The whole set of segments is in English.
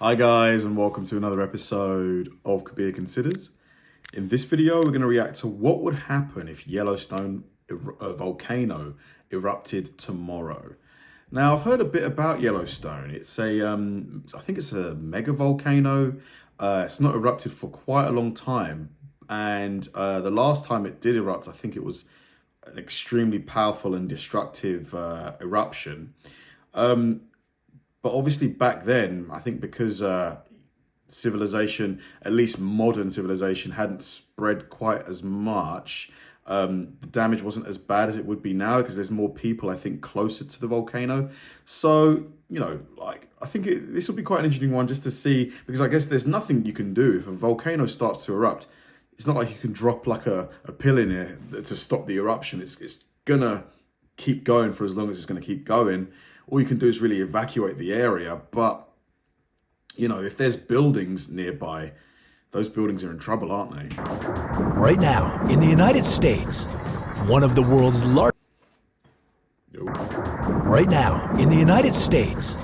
Hi guys, and welcome to another episode of Kabir Considers. In this video, we're going to react to what would happen if Yellowstone volcano erupted tomorrow. Now, I've heard a bit about Yellowstone. It's I think it's a mega volcano. It's not erupted for quite a long time. And the last time it did erupt, I think it was an extremely powerful and destructive eruption. But obviously back then, I think because civilization, at least modern civilization, hadn't spread quite as much, the damage wasn't as bad as it would be now because there's more people, I think, closer to the volcano. So, I think this will be quite an interesting one just to see, because I guess there's nothing you can do if a volcano starts to erupt. It's not like you can drop like a pill in it to stop the eruption. It's gonna keep going for as long as it's gonna keep going. All you can do is really evacuate the area. But, if there's buildings nearby, those buildings are in trouble, aren't they? Right now, in the United States, one of the world's largest... Right now, in the United States,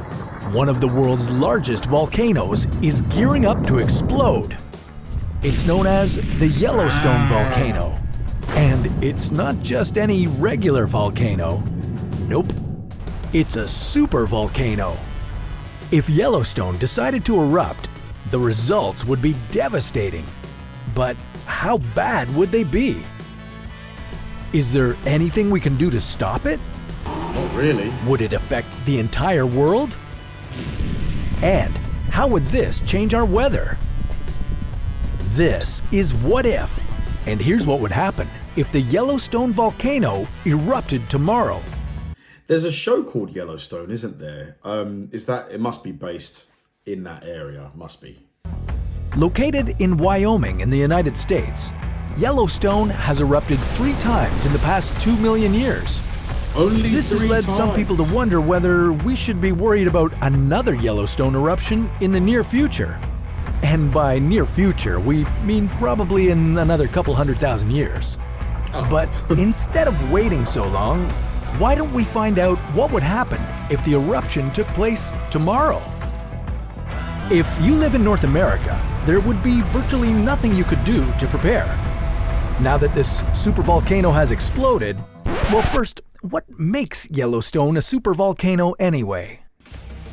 one of the world's largest volcanoes is gearing up to explode. It's known as the Yellowstone volcano. And it's not just any regular volcano. Nope. It's a super volcano. If Yellowstone decided to erupt, the results would be devastating. But how bad would they be? Is there anything we can do to stop it? Not really. Would it affect the entire world? And how would this change our weather? This is What If, and here's what would happen if the Yellowstone volcano erupted tomorrow. There's a show called Yellowstone, isn't there? It must be based in that area, must be. Located in Wyoming in the United States, Yellowstone has erupted 3 times in the past 2 million years. Only This has led some people to wonder whether we should be worried about another Yellowstone eruption in the near future. And by near future, we mean probably in another couple 100,000 years. Oh. But instead of waiting so long, why don't we find out what would happen if the eruption took place tomorrow? If you live in North America, there would be virtually nothing you could do to prepare. Now that this supervolcano has exploded, well, first, what makes Yellowstone a supervolcano anyway?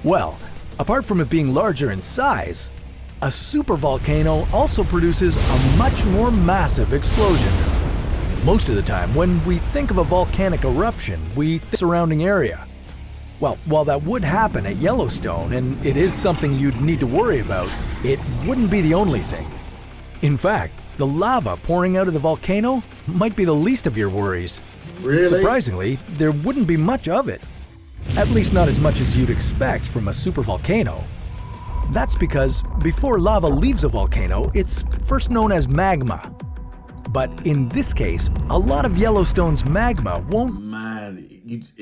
Well, apart from it being larger in size, a supervolcano also produces a much more massive explosion. Most of the time, when we think of a volcanic eruption, we think surrounding area. Well, while that would happen at Yellowstone, and it is something you'd need to worry about, it wouldn't be the only thing. In fact, the lava pouring out of the volcano might be the least of your worries. Really? Surprisingly, there wouldn't be much of it. At least not as much as you'd expect from a supervolcano. That's because before lava leaves a volcano, it's first known as magma. But in this case, a lot of Yellowstone's magma won't... Man,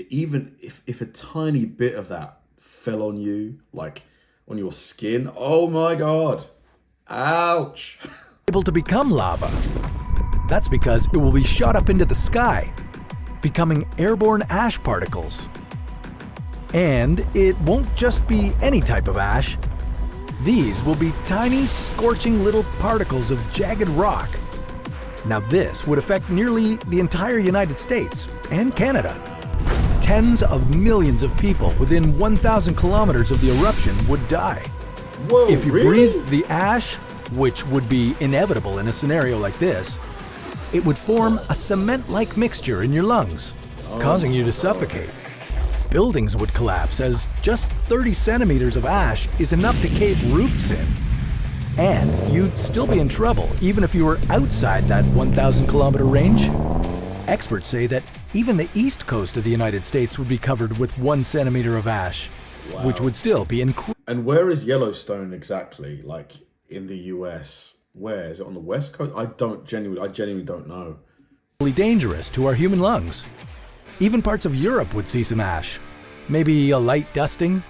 even if a tiny bit of that fell on you, like on your skin, oh my God, ouch. ...able to become lava. That's because it will be shot up into the sky, becoming airborne ash particles. And it won't just be any type of ash. These will be tiny, scorching little particles of jagged rock. Now this would affect nearly the entire United States and Canada. Tens of millions of people within 1,000 kilometers of the eruption would die. Whoa, if you really? breathed the ash, which would be inevitable in a scenario like this, it would form a cement-like mixture in your lungs, causing you to suffocate. Buildings would collapse as just 30 centimeters of ash is enough to cave roofs in. And you'd still be in trouble even if you were outside that 1,000 kilometer range. Experts say that even the east coast of the United States would be covered with 1 centimeter of ash, Wow. which would still be incredible. And where is Yellowstone exactly? Like in the US? Where? Is it on the West Coast? I genuinely don't know. Dangerous to our human lungs. Even parts of Europe would see some ash, maybe a light dusting.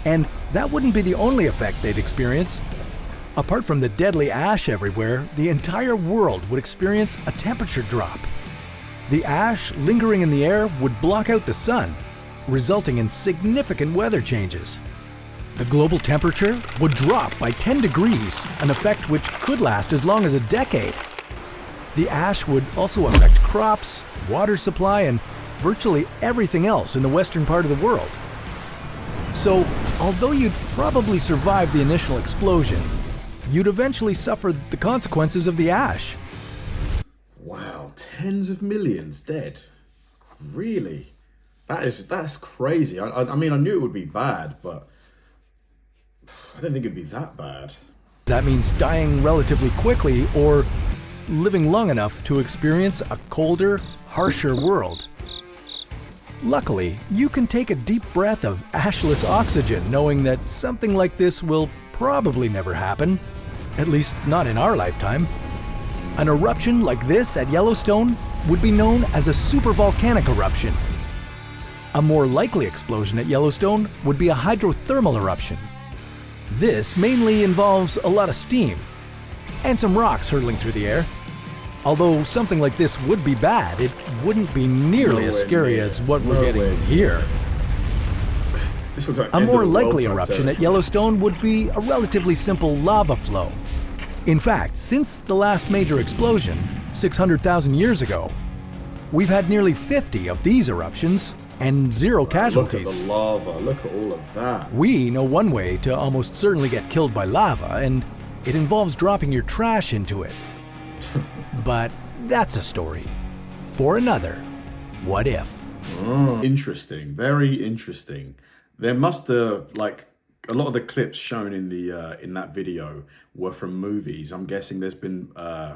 And that wouldn't be the only effect they'd experience. Apart from the deadly ash everywhere, the entire world would experience a temperature drop. The ash lingering in the air would block out the sun, resulting in significant weather changes. The global temperature would drop by 10 degrees, an effect which could last as long as a decade. The ash would also affect crops, water supply, and virtually everything else in the western part of the world. So, although you'd probably survive the initial explosion, you'd eventually suffer the consequences of the ash. Wow, tens of millions dead. Really? That's crazy. I mean, I knew it would be bad, but I didn't think it'd be that bad. That means dying relatively quickly or living long enough to experience a colder, harsher world. Luckily, you can take a deep breath of ashless oxygen knowing that something like this will probably never happen, at least not in our lifetime. An eruption like this at Yellowstone would be known as a supervolcanic eruption. A more likely explosion at Yellowstone would be a hydrothermal eruption. This mainly involves a lot of steam and some rocks hurtling through the air. Although something like this would be bad, it wouldn't be nearly as scary as what we're getting here. This looks like A more likely end-of-the-world type eruption at territory. Yellowstone would be a relatively simple lava flow. In fact, since the last major explosion, 600,000 years ago, we've had nearly 50 of these eruptions and zero casualties. Look at the lava, look at all of that. We know one way to almost certainly get killed by lava, and it involves dropping your trash into it. But that's a story for another What If. Interesting, very interesting. There must have, like, a lot of the clips shown in the in that video were from movies. I'm guessing there's been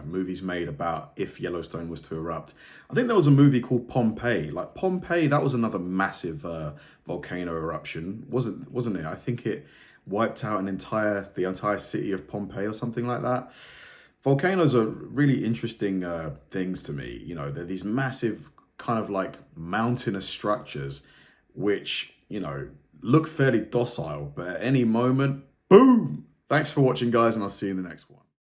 movies made about if Yellowstone was to erupt. I think there was a movie called Pompeii. Like Pompeii, that was another massive volcano eruption, wasn't it? I think it wiped out the entire city of Pompeii or something like that. Volcanoes are really interesting things to me. You know, they're these massive kind of like mountainous structures, which, you know, look fairly docile, but at any moment, boom! Thanks for watching, guys, and I'll see you in the next one.